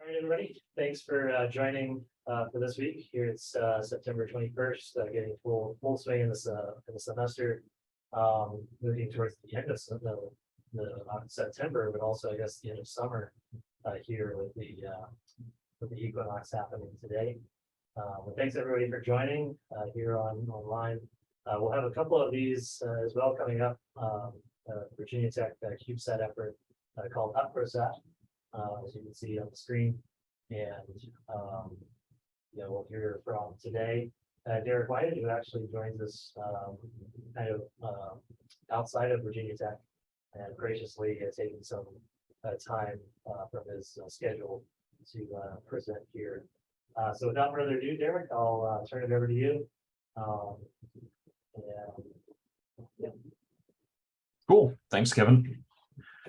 All right, everybody. Thanks for joining for this week. Here it's September 21st, getting full swing in the semester. Moving towards the end of September, but also I guess the end of summer here with the equinox happening today. But thanks everybody for joining here online. We'll have a couple of these as well coming up. Virginia Tech CubeSat effort called Ut ProSat. As you can see on the screen, and we'll hear from today Derick, who actually joins us kind of outside of Virginia Tech, and graciously has taken some time from his schedule to present here. So without further ado, Derick, I'll turn it over to you. Yeah. Cool. Thanks, Kevin.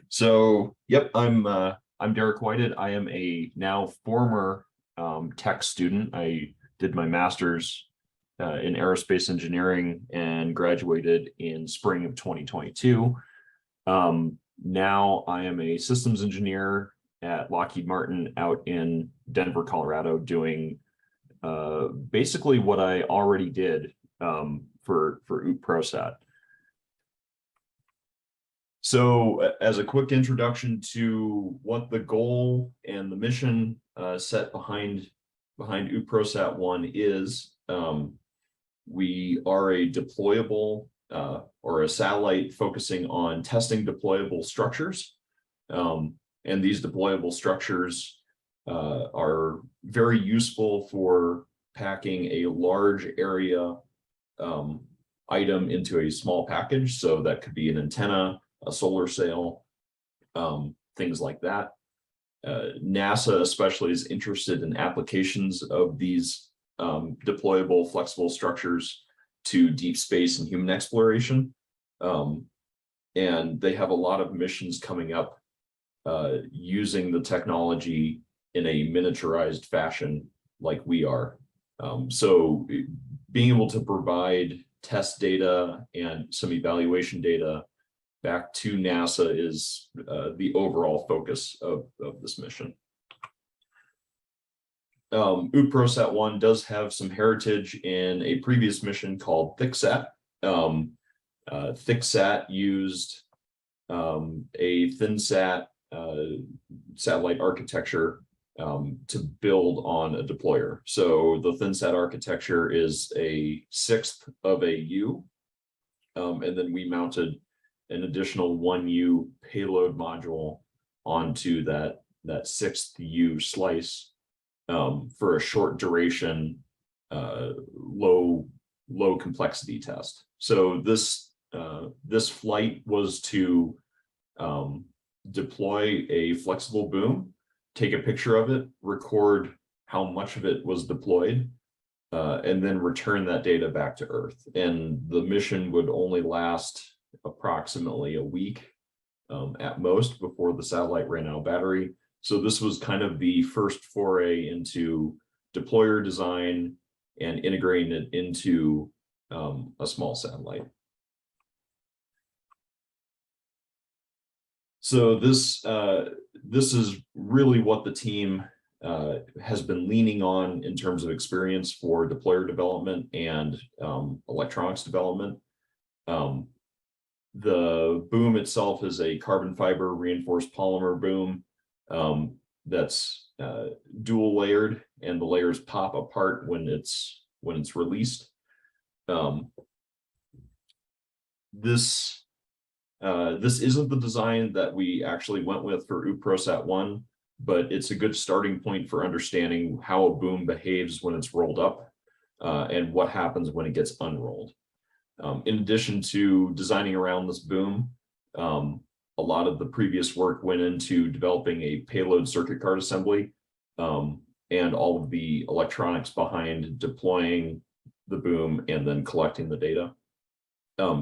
So, yep, I'm Derick Whited. I am a now former tech student. I did my master's in aerospace engineering and graduated in spring of 2022. Now I am a systems engineer at Lockheed Martin out in Denver, Colorado, doing basically what I already did for Ut ProSat. So as a quick introduction to what the goal and the mission set behind Ut ProSat-1 is, we are a deployable or a satellite focusing on testing deployable structures. And these deployable structures are very useful for packing a large area item into a small package. So that could be an antenna, a solar sail, things like that. NASA especially is interested in applications of these deployable, flexible structures to deep space and human exploration. And they have a lot of missions coming up using the technology in a miniaturized fashion like we are. So being able to provide test data and some evaluation data back to NASA is the overall focus of this mission. Ut ProSat-1 does have some heritage in a previous mission called ThickSat. ThickSat used a ThinSat satellite architecture to build on a deployer. So the ThinSat architecture is a sixth of a U, and then we mounted an additional 1U payload module onto that sixth U slice for a short duration, low complexity test. So this flight was to deploy a flexible boom, take a picture of it, record how much of it was deployed, and then return that data back to Earth. And the mission would only last approximately a week at most before the satellite ran out of battery. So this was kind of the first foray into deployer design and integrating it into a small satellite. So this is really what the team has been leaning on in terms of experience for deployer development and electronics development. The boom itself is a carbon fiber reinforced polymer boom that's dual layered, and the layers pop apart when it's released. This isn't the design that we actually went with for Ut ProSat-1, but it's a good starting point for understanding how a boom behaves when it's rolled up and what happens when it gets unrolled. In addition to designing around this boom, a lot of the previous work went into developing a payload circuit card assembly and all of the electronics behind deploying the boom and then collecting the data.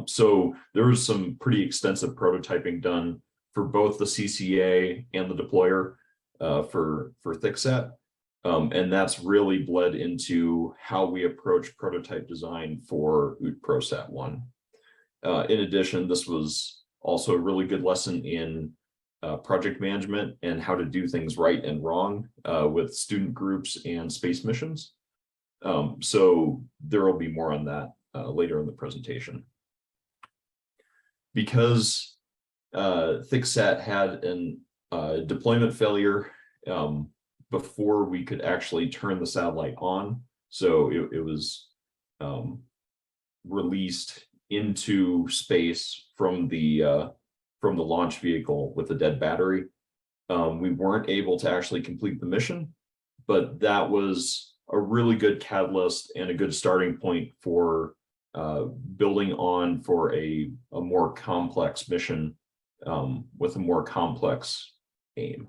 So there was some pretty extensive prototyping done for both the CCA and the deployer for ThickSat. And that's really bled into how we approach prototype design for Ut ProSat-1. In addition, this was also a really good lesson in project management and how to do things right and wrong with student groups and space missions. So there will be more on that later in the presentation. Because thicksat had an deployment failure before we could actually turn the satellite on. So it was released into space from the launch vehicle with a dead battery. We weren't able to actually complete the mission, but that was a really good catalyst and a good starting point for building on for a more complex mission with a more complex aim.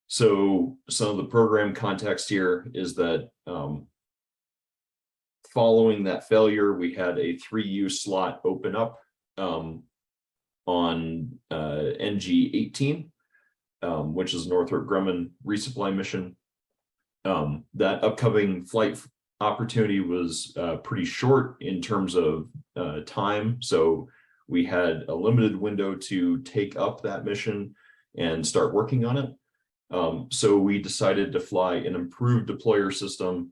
So some of the program context here is that following that failure, we had a 3U slot open up on NG-18, which is Northrop Grumman resupply mission. That upcoming flight opportunity was pretty short in terms of time. So we had a limited window to take up that mission and start working on it. So we decided to fly an improved deployer system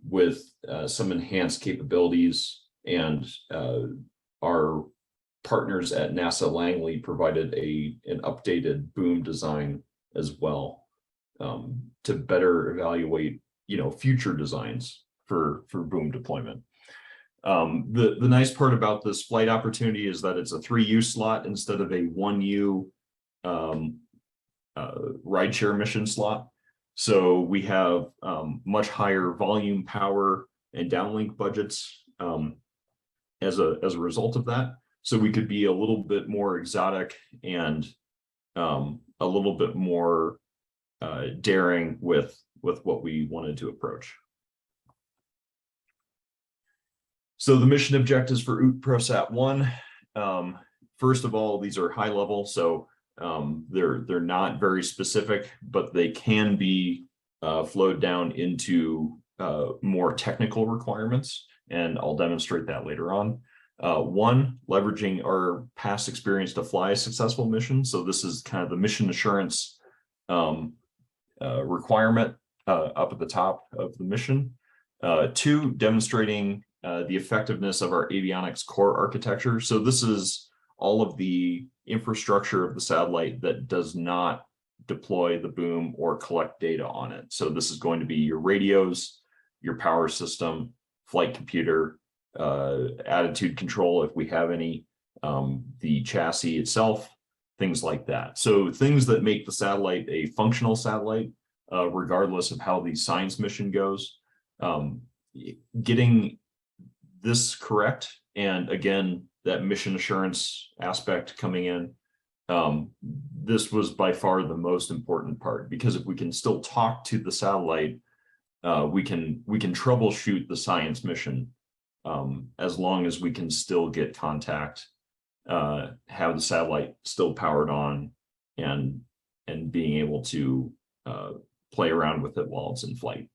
with some enhanced capabilities, and our partners at NASA Langley provided an updated boom design as well to better evaluate, future designs for boom deployment. The nice part about this flight opportunity is that it's a 3U slot instead of a 1U rideshare mission slot. So we have much higher volume, power, and downlink budgets as a result of that. So we could be a little bit more exotic and a little bit more daring with what we wanted to approach. So the mission objectives for Ut ProSat-1. First of all, these are high level, so they're not very specific, but they can be flowed down into more technical requirements, and I'll demonstrate that later on. One, leveraging our past experience to fly a successful mission. So this is kind of the mission assurance requirement up at the top of the mission. Two, demonstrating the effectiveness of our avionics core architecture. So this is all of the infrastructure of the satellite that does not deploy the boom or collect data on it. So this is going to be your radios, your power system, flight computer, attitude control if we have any, the chassis itself, things like that. So things that make the satellite a functional satellite, regardless of how the science mission goes. Getting this correct, and again, that mission assurance aspect coming in, this was by far the most important part, because if we can still talk to the satellite, we can troubleshoot the science mission as long as we can still get contact, have the satellite still powered on, and being able to play around with it while it's in flight.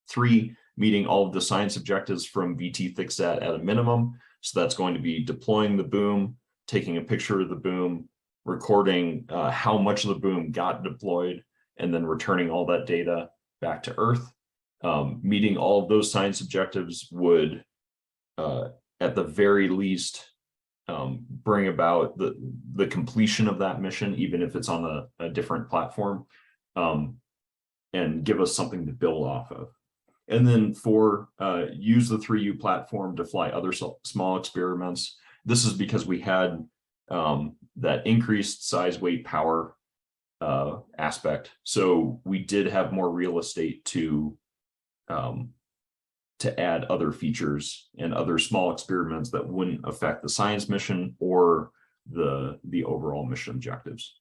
Three, meeting all of the science objectives from VT thicksat at a minimum. So that's going to be deploying the boom, taking a picture of the boom, recording how much of the boom got deployed, and then returning all that data back to Earth. Meeting all of those science objectives would, at the very least, bring about the completion of that mission, even if it's on a different platform, and give us something to build off of. And then four, use the 3U platform to fly other small experiments. This is because we had that increased size, weight, power aspect. So we did have more real estate to add other features and other small experiments that wouldn't affect the science mission or the overall mission objectives.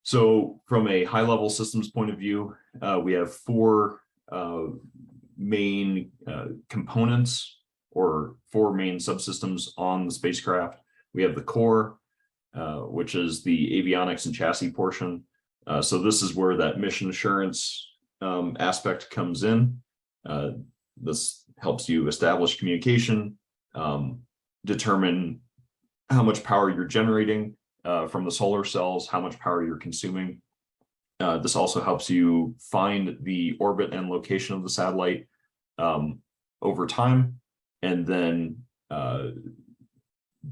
So from a high-level systems point of view, we have four main components, or four main subsystems on the spacecraft. We have the core, which is the avionics and chassis portion. So this is where that mission assurance aspect comes in. This helps you establish communication, determine how much power you're generating from the solar cells, how much power you're consuming. This also helps you find the orbit and location of the satellite over time, and then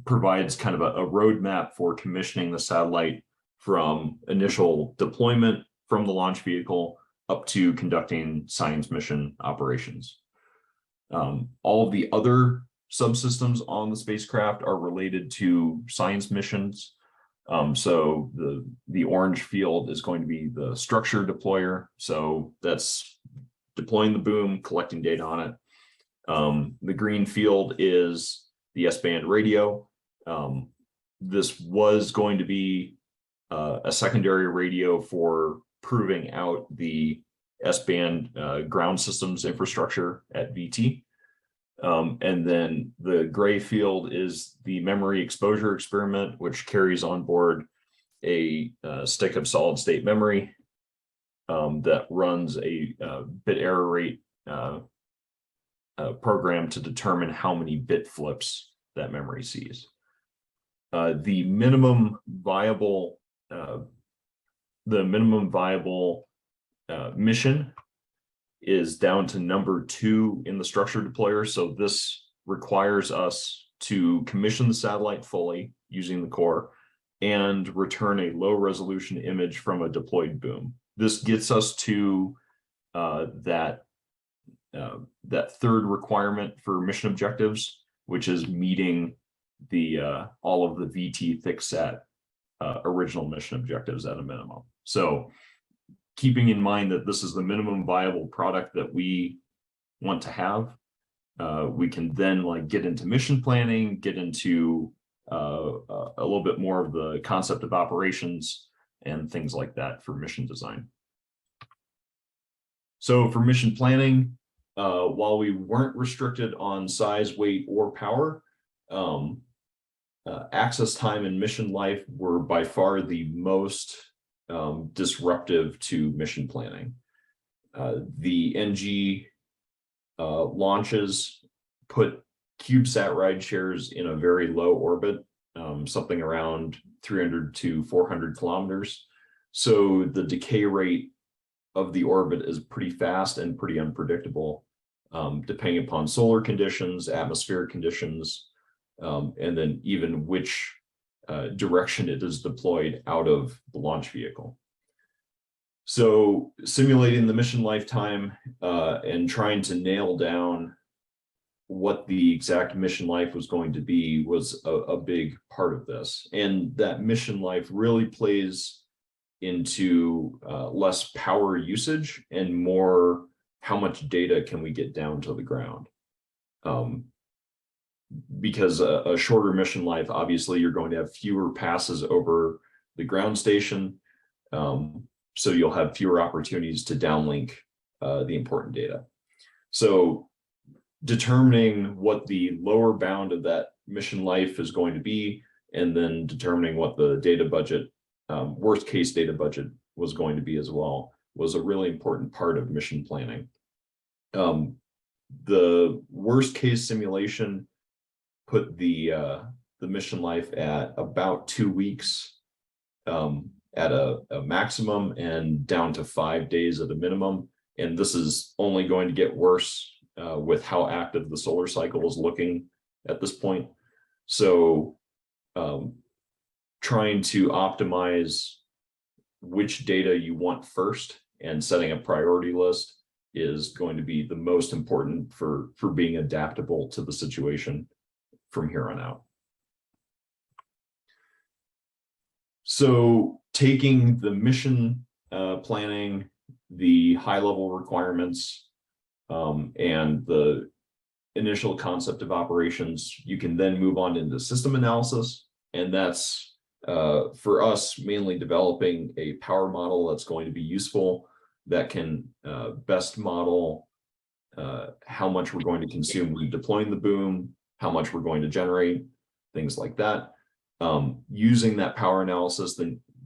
provides kind of a roadmap for commissioning the satellite from initial deployment from the launch vehicle up to conducting science mission operations. All of the other subsystems on the spacecraft are related to science missions. So the orange field is going to be the structure deployer. So that's deploying the boom, collecting data on it. The green field is the S-band radio. This was going to be a secondary radio for proving out the S-band ground systems infrastructure at VT. And then the gray field is the memory exposure experiment, which carries on board a stick of solid state memory that runs a bit error rate program to determine how many bit flips that memory sees. The minimum viable mission is down to number 2 in the structure deployer. So this requires us to commission the satellite fully using the core and return a low resolution image from a deployed boom. This gets us to that third requirement for mission objectives, which is meeting the all of the VT thicksat original mission objectives at a minimum. So keeping in mind that this is the minimum viable product that we want to have, we can then like get into mission planning, get into a little bit more of the concept of operations and things like that for mission design. So for mission planning, while we weren't restricted on size, weight, or power, access time and mission life were by far the most disruptive to mission planning. The NG launches put CubeSat ride shares in a very low orbit, something around 300 to 400 kilometers. So the decay rate of the orbit is pretty fast and pretty unpredictable, depending upon solar conditions, atmospheric conditions, and then even which direction it is deployed out of the launch vehicle. So simulating the mission lifetime and trying to nail down what the exact mission life was going to be was a big part of this. And that mission life really plays into less power usage and more how much data can we get down to the ground. Because a shorter mission life, obviously you're going to have fewer passes over the ground station. So you'll have fewer opportunities to downlink the important data. So determining what the lower bound of that mission life is going to be, and then determining what the data budget, worst case data budget was going to be as well, was a really important part of mission planning. The worst case simulation put the mission life at about 2 weeks at a maximum and down to 5 days at a minimum. And this is only going to get worse with how active the solar cycle is looking at this point. So trying to optimize which data you want first and setting a priority list is going to be the most important for being adaptable to the situation from here on out. So taking the mission planning, the high-level requirements, and the initial concept of operations, you can then move on into system analysis. And that's for us mainly developing a power model that's going to be useful, that can best model how much we're going to consume when deploying the boom, how much we're going to generate, things like that. Using that power analysis,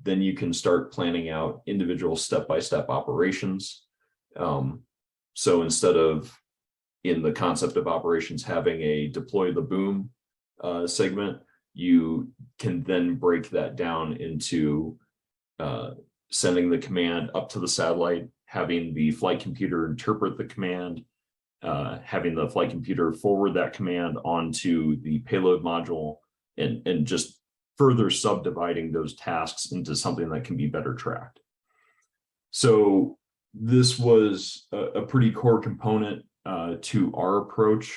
then you can start planning out individual step-by-step operations. So instead of, in the concept of operations, having a deploy the boom segment, you can then break that down into sending the command up to the satellite, having the flight computer interpret the command, having the flight computer forward that command onto the payload module, and just further subdividing those tasks into something that can be better tracked. So this was a pretty core component to our approach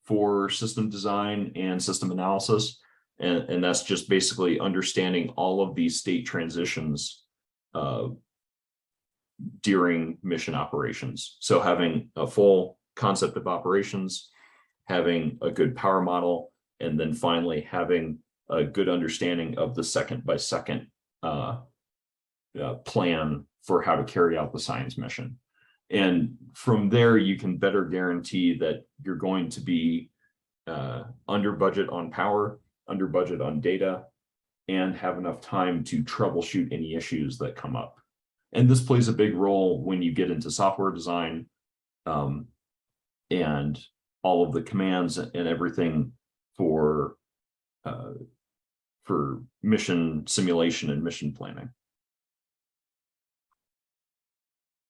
for system design and system analysis. And that's just basically understanding all of these state transitions during mission operations. So having a full concept of operations, having a good power model, and then finally having a good understanding of the second by second plan for how to carry out the science mission. And from there, you can better guarantee that you're going to be under budget on power, under budget on data, and have enough time to troubleshoot any issues that come up. And this plays a big role when you get into software design and all of the commands and everything for mission simulation and mission planning.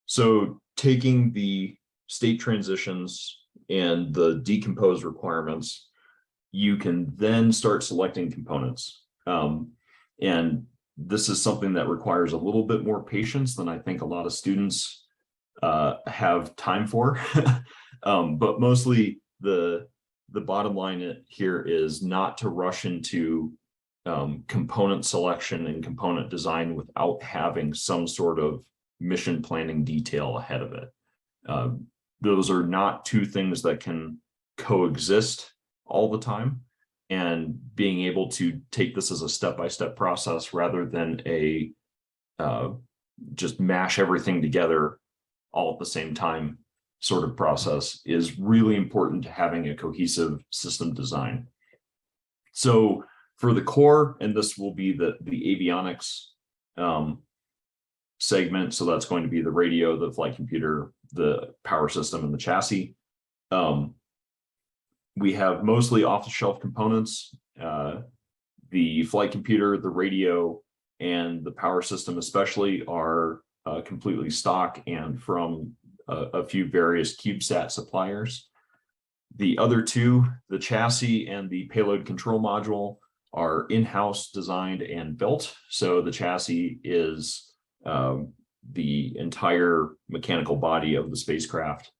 So taking the state transitions and the decomposed requirements, you can then start selecting components. And this is something that requires a little bit more patience than I think a lot of students have time for. But mostly the bottom line here is not to rush into component selection and component design without having some sort of mission planning detail ahead of it. Those are not two things that can coexist all the time, and being able to take this as a step-by-step process rather than a just mash everything together all at the same time sort of process is really important to having a cohesive system design. So for the core, and this will be the avionics segment, so that's going to be the radio, the flight computer, the power system, and the chassis. We have mostly off-the-shelf components. The flight computer, the radio, and the power system especially are completely stock and from a few various CubeSat suppliers. The other two, the chassis and the payload control module, are in-house designed and built. So the chassis is the entire mechanical body of the spacecraft,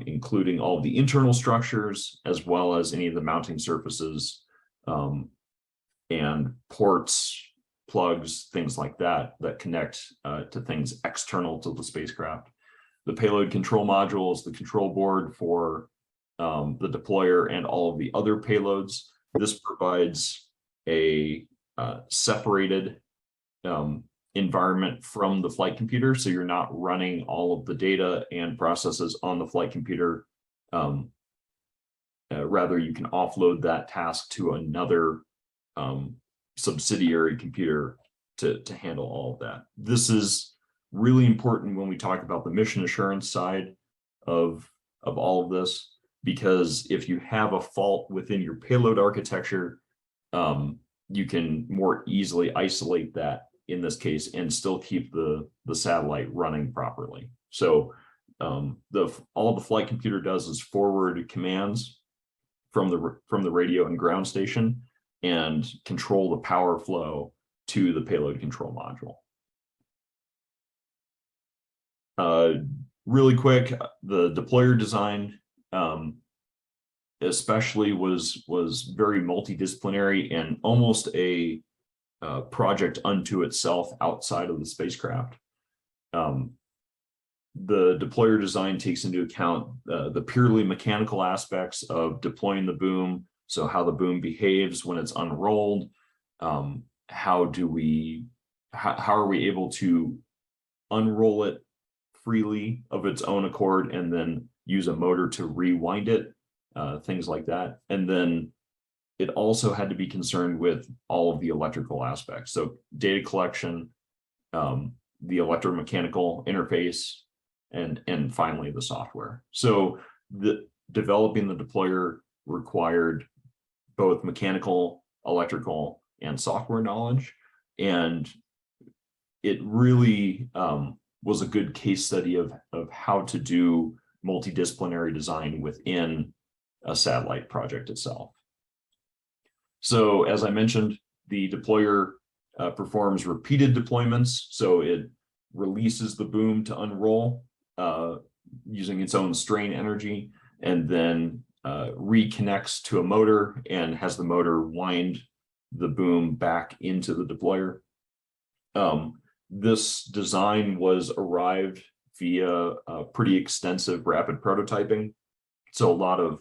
including all of the internal structures, as well as any of the mounting surfaces and ports, plugs, things like that, that connect to things external to the spacecraft. The payload control module is the control board for the deployer and all of the other payloads. This provides a separated environment from the flight computer, so you're not running all of the data and processes on the flight computer. Rather, you can offload that task to another subsidiary computer to handle all of that. This is really important when we talk about the mission assurance side of all of this, because if you have a fault within your payload architecture, you can more easily isolate that in this case and still keep the satellite running properly. So all the flight computer does is forward commands from the radio and ground station and control the power flow to the payload control module. Really quick, the deployer design especially was very multidisciplinary and almost a project unto itself outside of the spacecraft. The deployer design takes into account the purely mechanical aspects of deploying the boom, so how the boom behaves when it's unrolled, how are we able to unroll it freely of its own accord and then use a motor to rewind it, things like that. And then it also had to be concerned with all of the electrical aspects. So data collection, the electromechanical interface, and finally the software. So developing the deployer required both mechanical, electrical and software knowledge. And it really was a good case study of how to do multidisciplinary design within a satellite project itself. So as I mentioned, the deployer performs repeated deployments. So it releases the boom to unroll using its own strain energy, and then reconnects to a motor and has the motor wind the boom back into the deployer. This design was arrived via pretty extensive rapid prototyping. So a lot of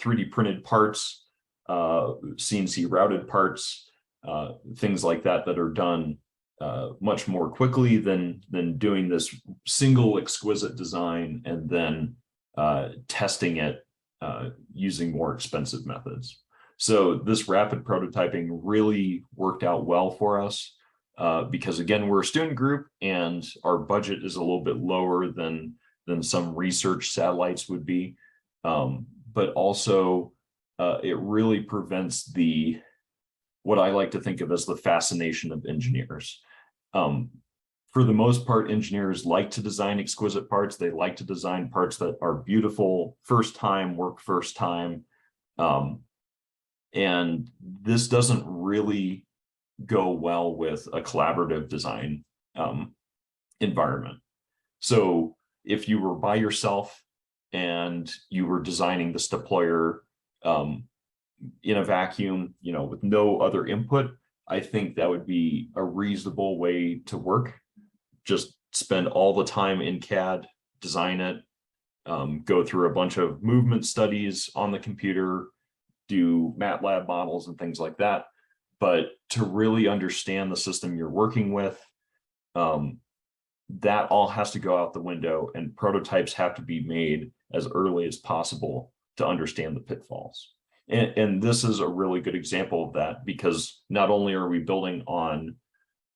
3D printed parts, CNC routed parts, things like that that are done much more quickly than doing this single exquisite design and then testing it using more expensive methods. So this rapid prototyping really worked out well for us because, again, we're a student group and our budget is a little bit lower than some research satellites would be. But also it really prevents what I like to think of as the fascination of engineers. For the most part, engineers like to design exquisite parts. They like to design parts that are beautiful, first time, work first time. And this doesn't really go well with a collaborative design environment. So if you were by yourself and you were designing this deployer in a vacuum, with no other input, I think that would be a reasonable way to work. Just spend all the time in CAD, design it, go through a bunch of movement studies on the computer, do MATLAB models and things like that. But to really understand the system you're working with, that all has to go out the window, and prototypes have to be made as early as possible to understand the pitfalls. And this is a really good example of that, because not only are we building on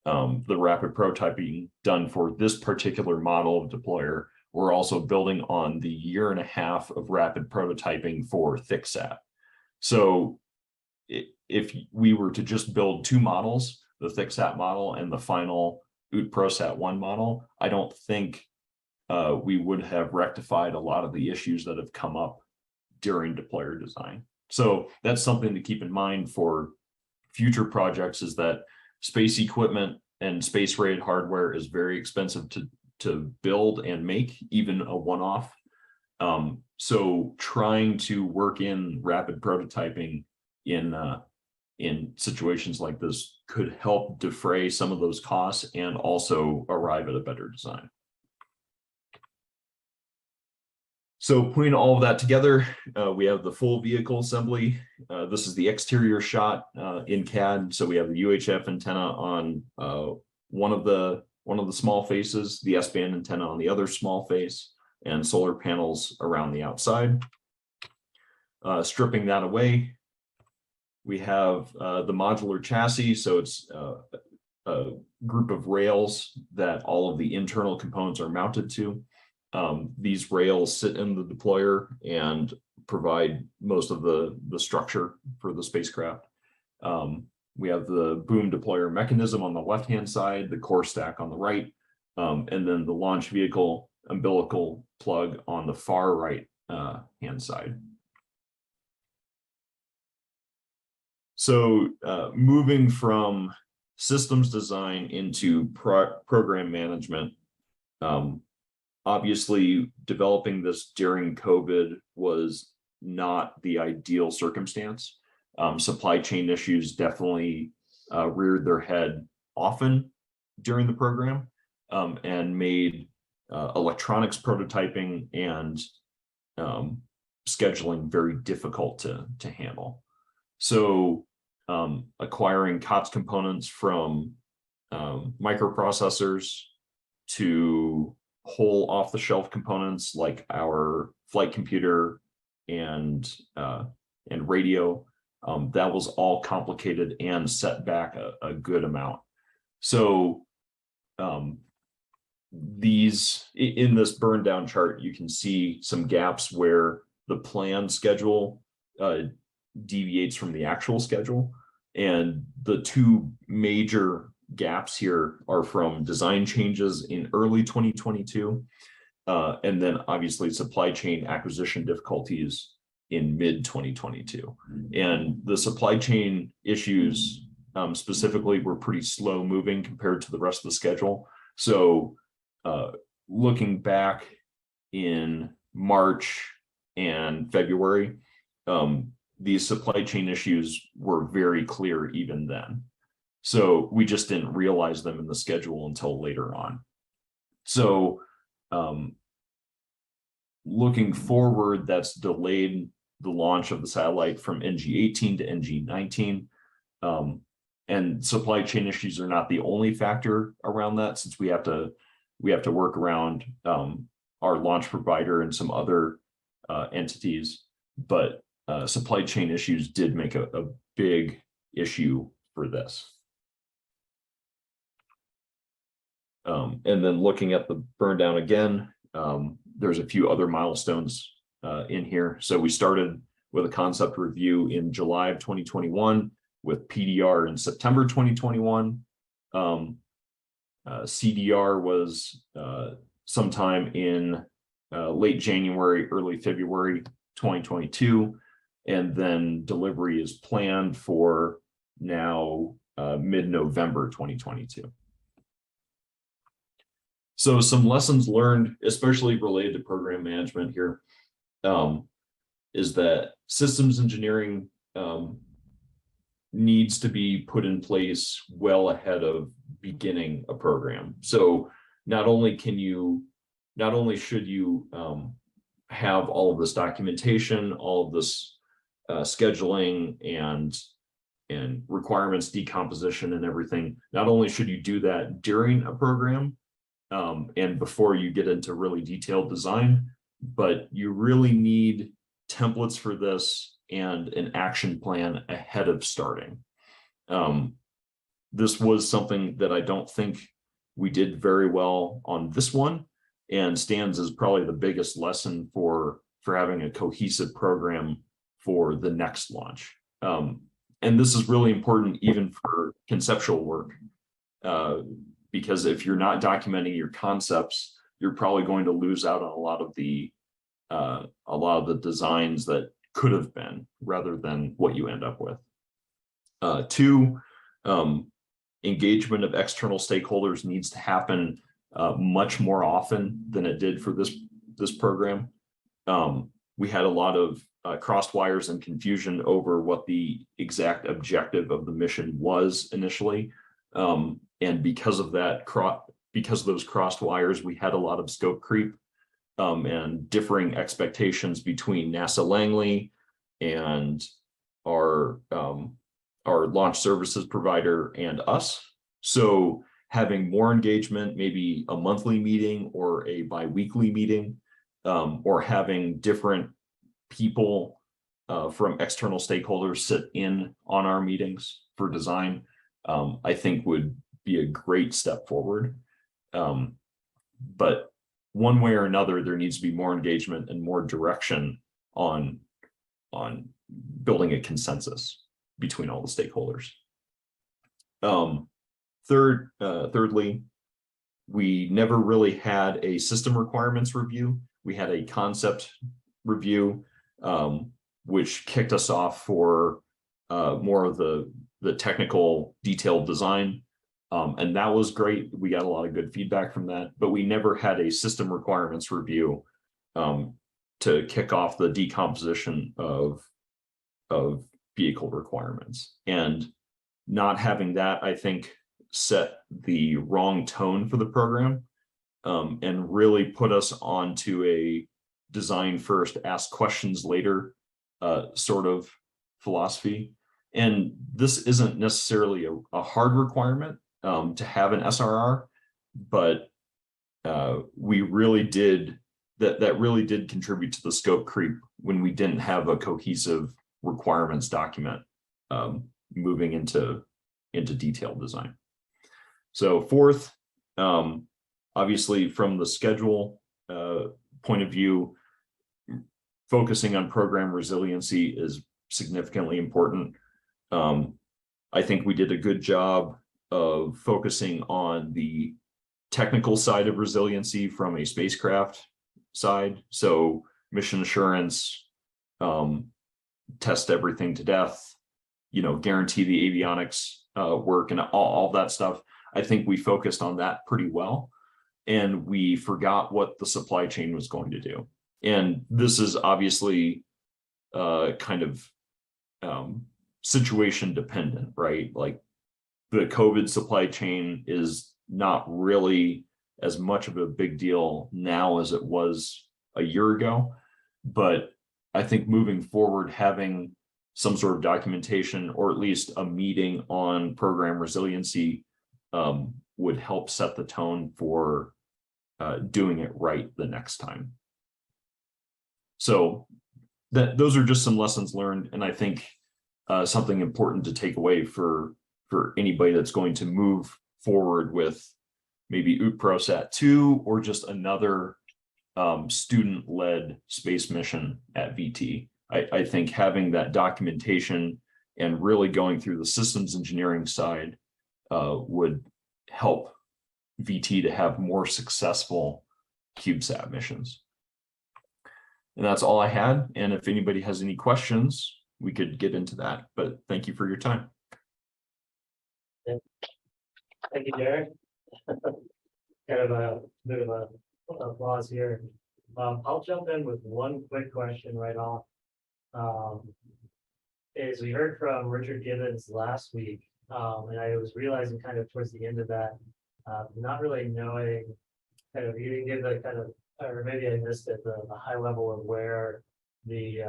the rapid prototyping done for this particular model of deployer, we're also building on the 1.5 years of rapid prototyping for thicksat. So if we were to just build 2 models, the thicksat model and the final Ut ProSat-1 model, I don't think we would have rectified a lot of the issues that have come up during deployer design. So that's something to keep in mind for future projects, is that space equipment and space rated hardware is very expensive to build and make, even a one-off. So trying to work in rapid prototyping in situations like this could help defray some of those costs and also arrive at a better design. So putting all of that together, we have the full vehicle assembly. This is the exterior shot in CAD. So we have the UHF antenna on one of the small faces, the S-band antenna on the other small face, and solar panels around the outside. Stripping that away, we have the modular chassis. So it's a group of rails that all of the internal components are mounted to. These rails sit in the deployer and provide most of the structure for the spacecraft. We have the boom deployer mechanism on the left-hand side, the core stack on the right, and then the launch vehicle umbilical plug on the far right hand side. So moving from systems design into program management, obviously developing this during COVID was not the ideal circumstance. Supply chain issues definitely reared their head often during the program, and made electronics prototyping and scheduling very difficult to handle. So acquiring COTS components from microprocessors to whole off-the-shelf components like our flight computer and radio, that was all complicated and set back a good amount. So in this burn down chart, you can see some gaps where the planned schedule deviates from the actual schedule. And the two major gaps here are from design changes in early 2022, and then obviously supply chain acquisition difficulties in mid 2022. And the supply chain issues specifically were pretty slow moving compared to the rest of the schedule. So looking back in March and February, these supply chain issues were very clear even then. So we just didn't realize them in the schedule until later on. So looking forward, that's delayed the launch of the satellite from NG-18 to NG-19. And supply chain issues are not the only factor around that, since we have to work around our launch provider and some other entities. But supply chain issues did make a big issue for this. And then looking at the burn down again, there's a few other milestones in here. So we started with a concept review in July of 2021, with PDR in September 2021. CDR was sometime in late January, early February 2022. And then delivery is planned for now mid-November 2022. So some lessons learned, especially related to program management here, is that systems engineering needs to be put in place well ahead of beginning a program. So not only should you have all of this documentation, all of this scheduling and requirements decomposition and everything, not only should you do that during a program and before you get into really detailed design, but you really need templates for this and an action plan ahead of starting. This was something that I don't think we did very well on this one, and stands as probably the biggest lesson for having a cohesive program for the next launch. And this is really important even for conceptual work, because if you're not documenting your concepts, you're probably going to lose out on a lot of the designs that could have been, rather than what you end up with. Two, engagement of external stakeholders needs to happen much more often than it did for this program. We had a lot of crossed wires and confusion over what the exact objective of the mission was initially. And because of that, because of those crossed wires, we had a lot of scope creep and differing expectations between NASA Langley and our launch services provider and us. So having more engagement, maybe a monthly meeting or a bi-weekly meeting, or having different people from external stakeholders sit in on our meetings for design, I think would be a great step forward. But one way or another, there needs to be more engagement and more direction on building a consensus between all the stakeholders. Thirdly, we never really had a system requirements review. We had a concept review, which kicked us off for more of the technical detailed design. And that was great. We got a lot of good feedback from that, but we never had a system requirements review to kick off the decomposition of vehicle requirements. And not having that, I think, set the wrong tone for the program, and really put us onto a design first, ask questions later sort of philosophy. And this isn't necessarily a hard requirement to have an SRR, but we really did that really did contribute to the scope creep when we didn't have a cohesive requirements document moving into detailed design. So fourth, obviously from the schedule point of view, focusing on program resiliency is significantly important. I think we did a good job of focusing on the technical side of resiliency from a spacecraft side. So mission assurance, test everything to death, guarantee the avionics work and all that stuff. I think we focused on that pretty well. And we forgot what the supply chain was going to do. And this is obviously kind of situation dependent, right? Like the COVID supply chain is not really as much of a big deal now as it was a year ago. But I think moving forward, having some sort of documentation or at least a meeting on program resiliency would help set the tone for doing it right the next time. So those are just some lessons learned, and I think something important to take away for anybody that's going to move forward with maybe Ut ProSat-2 or just another student-led space mission at VT. I think having that documentation and really going through the systems engineering side would help VT to have more successful CubeSat missions. And that's all I had. And if anybody has any questions, we could get into that. But thank you for your time. Thank you, Derick. Kind of a bit of a applause here. I'll jump in with one quick question right off. Is we heard from Richard Gibbons last week, and I was realizing kind of towards the end of that, not really knowing, kind of, you didn't give the kind of, or maybe I missed it, the high level of where the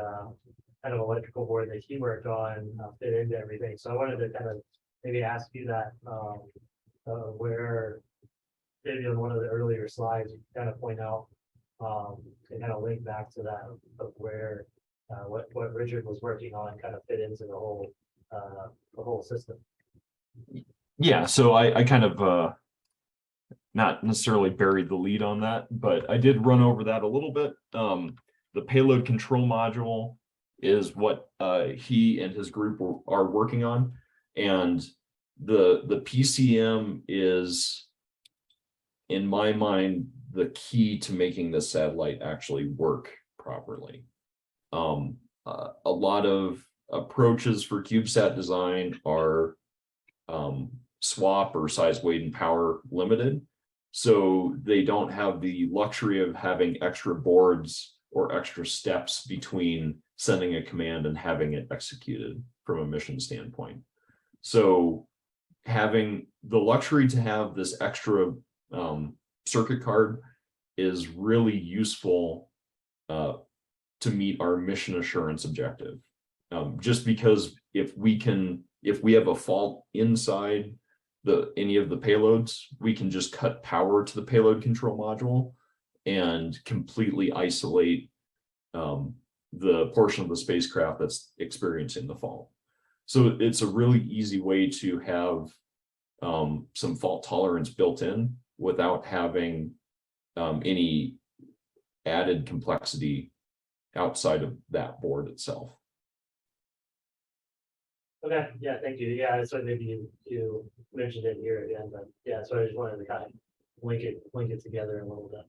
kind of electrical board that he worked on fit into everything. So I wanted to kind of maybe ask you that, where maybe on one of the earlier slides, you kind of point out and kind of link back to that of where what Richard was working on kind of fit into the whole system. Yeah, so I kind of not necessarily buried the lead on that, but I did run over that a little bit. The payload control module is what he and his group are working on, and the PCM is, in my mind, the key to making the satellite actually work properly. A lot of approaches for CubeSat design are swap or size, weight, and power limited. So they don't have the luxury of having extra boards or extra steps between sending a command and having it executed from a mission standpoint. So having the luxury to have this extra circuit card is really useful to meet our mission assurance objective. Just because if we have a fault inside any of the payloads, we can just cut power to the payload control module and completely isolate the portion of the spacecraft that's experiencing the fault. So it's a really easy way to have some fault tolerance built in without having any added complexity outside of that board itself. Okay, yeah, thank you. Yeah, so maybe you mentioned it here again, but yeah, so I just wanted to kind of link it together a little bit.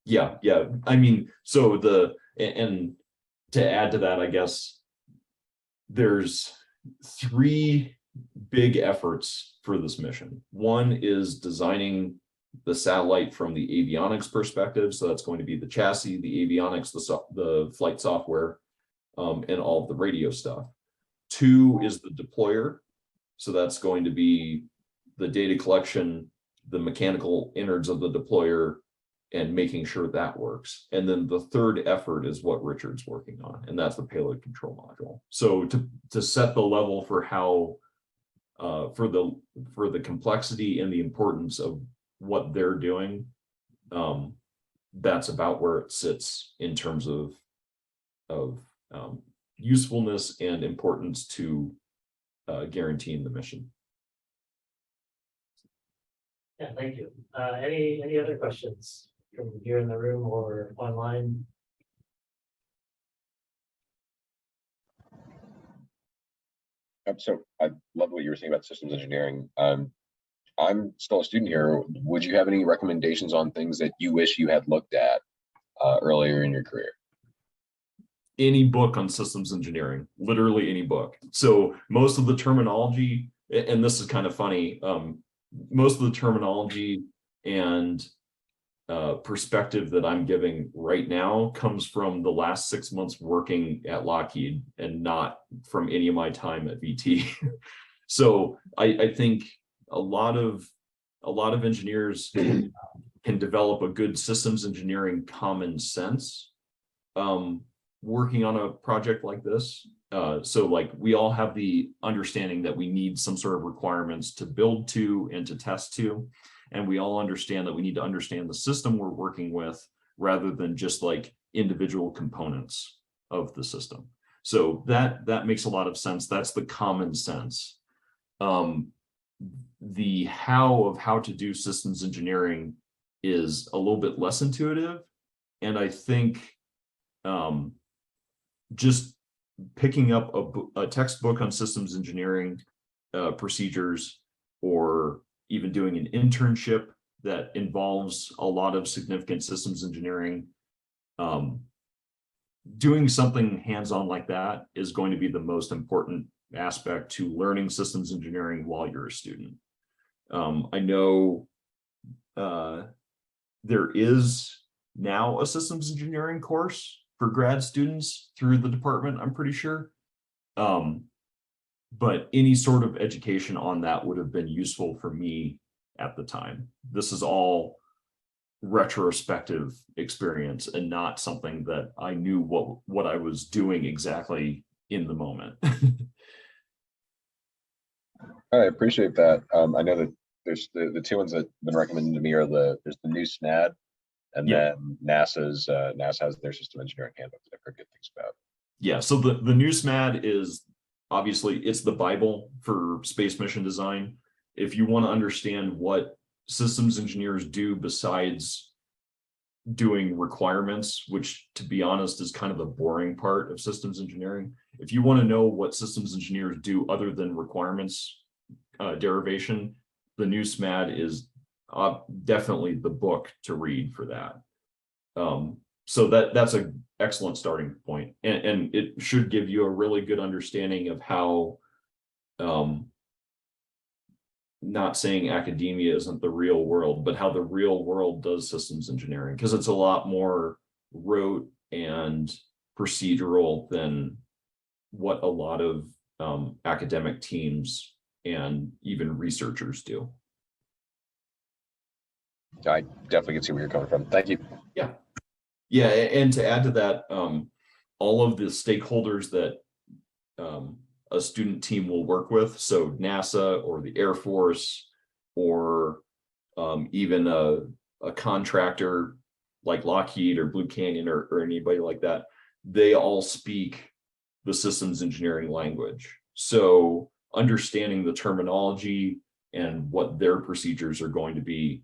Yeah. I mean, so and to add to that, I guess there's 3 big efforts for this mission. One is designing the satellite from the avionics perspective. So that's going to be the chassis, the avionics, the flight software, and all of the radio stuff. 2 is the deployer. So that's going to be the data collection, the mechanical innards of the deployer, and making sure that works. And then the 3rd effort is what Richard's working on, and that's the payload control module. So to set the level for how for the complexity and the importance of what they're doing, that's about where it sits in terms of usefulness and importance to guaranteeing the mission. Yeah, thank you. Any other questions from here in the room or online? So I love what you were saying about systems engineering. I'm still a student here. Would you have any recommendations on things that you wish you had looked at earlier in your career? Any book on systems engineering, literally any book. So most of the terminology, and this is kind of funny, most of the terminology and perspective that I'm giving right now comes from the last 6 months working at Lockheed and not from any of my time at VT. So I think a lot of engineers can develop a good systems engineering common sense working on a project like this. So like we all have the understanding that we need some sort of requirements to build to and to test to. And we all understand that we need to understand the system we're working with rather than just like individual components of the system. So that makes a lot of sense. That's the common sense. The how to do systems engineering is a little bit less intuitive. And I think just picking up a textbook on systems engineering procedures, or even doing an internship that involves a lot of significant systems engineering, doing something hands-on like that is going to be the most important aspect to learning systems engineering while you're a student. I know there is now a systems engineering course for grad students through the department, I'm pretty sure. But any sort of education on that would have been useful for me at the time. This is all retrospective experience and not something that I knew what I was doing exactly in the moment. I appreciate that. I know that there's the two ones that have been recommended to me are there's the new SNAD, and then NASA has their system engineering handbook that I've heard good things about. Yeah, so the new SMAD is obviously it's the Bible for space mission design. If you want to understand what systems engineers do besides doing requirements, which to be honest is kind of the boring part of systems engineering, if you want to know what systems engineers do other than requirements derivation, the new SMAD is definitely the book to read for that. So that's an excellent starting point, and it should give you a really good understanding of how, not saying academia isn't the real world, but how the real world does systems engineering, because it's a lot more rote and procedural than what a lot of academic teams and even researchers do. I definitely can see where you're coming from. Thank you. Yeah, and to add to that, all of the stakeholders that a student team will work with, so NASA or the Air Force, or even a contractor like Lockheed or Blue Canyon or anybody like that, they all speak the systems engineering language. So understanding the terminology and what their procedures are going to be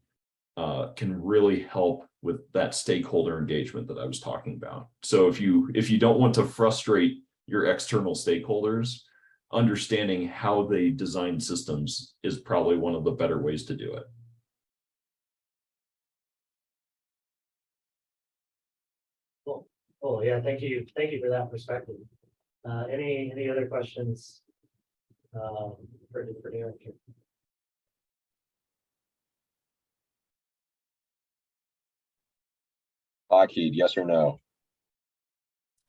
can really help with that stakeholder engagement that I was talking about. So if you don't want to frustrate your external stakeholders, understanding how they design systems is probably one of the better ways to do it. Cool. Yeah, thank you for that perspective. Any other questions for Derick here? Lockheed, yes or no?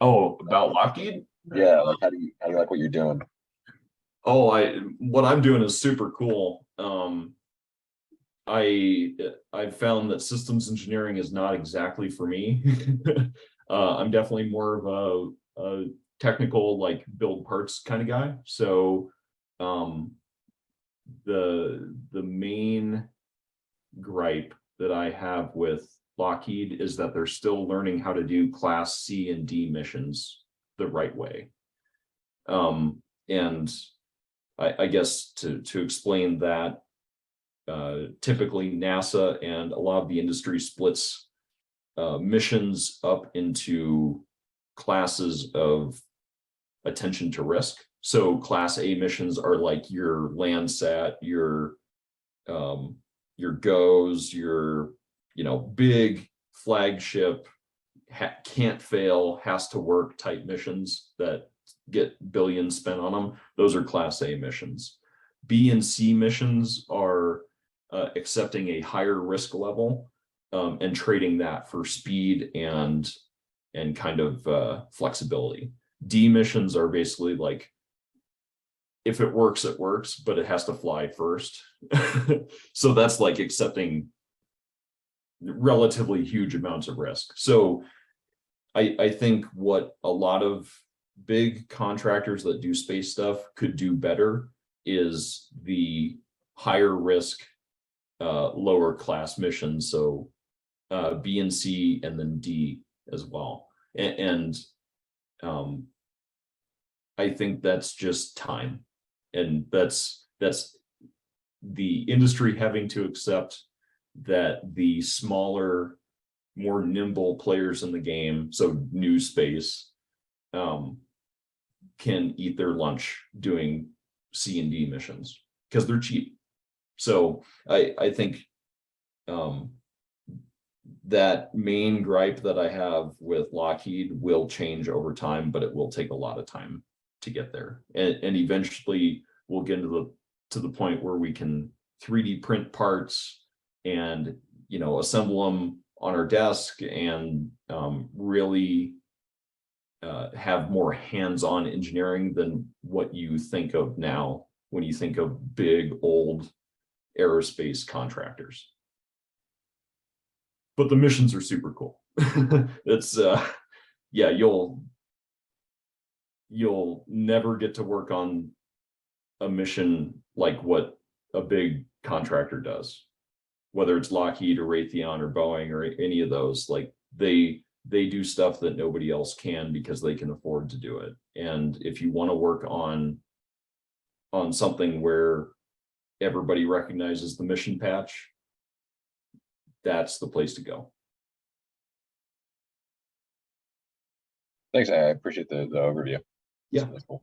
Oh, about Lockheed? Yeah, like how do you like what you're doing? Oh, what I'm doing is super cool. I've found that systems engineering is not exactly for me. I'm definitely more of a technical, like build parts kind of guy. So the main gripe that I have with Lockheed is that they're still learning how to do Class C and D missions the right way. And I guess to explain that, typically NASA and a lot of the industry splits missions up into classes of attention to risk. So class A missions are like your Landsat, your GOES, your, big flagship, can't fail, has to work type missions that get billions spent on them. Those are class A missions. B and C missions are accepting a higher risk level and trading that for speed and kind of flexibility. D missions are basically like, if it works, but it has to fly first. So that's like accepting relatively huge amounts of risk. So I think what a lot of big contractors that do space stuff could do better is the higher risk, lower class missions. So B and C and then D as well. And I think that's just time. And that's the industry having to accept that the smaller, more nimble players in the game, so new space, can eat their lunch doing C and D missions because they're cheap. So I think that main gripe that I have with Lockheed will change over time, but it will take a lot of time to get there. And eventually we'll get to the point where we can 3D print parts and, assemble them on our desk and really have more hands-on engineering than what you think of now when you think of big old aerospace contractors. But the missions are super cool. It's yeah, you'll never get to work on a mission like what a big contractor does, whether it's Lockheed or Raytheon or Boeing or any of those. Like they do stuff that nobody else can because they can afford to do it. And if you want to work on something where everybody recognizes the mission patch, that's the place to go. Thanks, I appreciate the overview. Yeah. That's cool.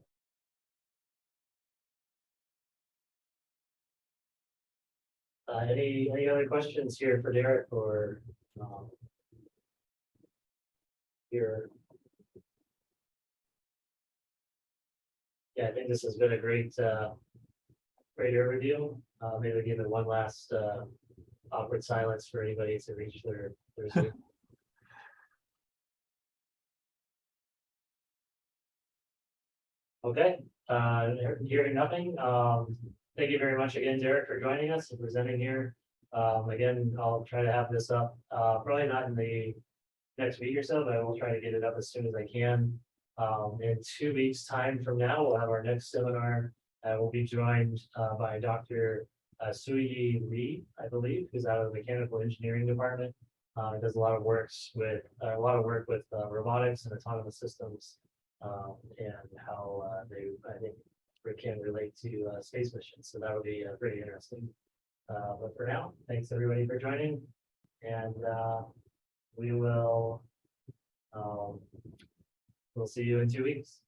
Any other questions here for Derick or here? Yeah, I think this has been a great overview. Maybe give it one last awkward silence for anybody to reach their Zoom. Okay, hearing nothing. Thank you very much again, Derick, for joining us and presenting here. Again, I'll try to have this up, probably not in the next week or so, but I will try to get it up as soon as I can. In 2 weeks' time from now, we'll have our next seminar. We'll be joined by Dr. Suyi Lee, I believe, who's out of the mechanical engineering department. Does a lot of work with robotics and autonomous systems, and how they, I think, can relate to space missions. So that would be pretty interesting. But for now, thanks everybody for joining, and we will we'll see you in 2 weeks.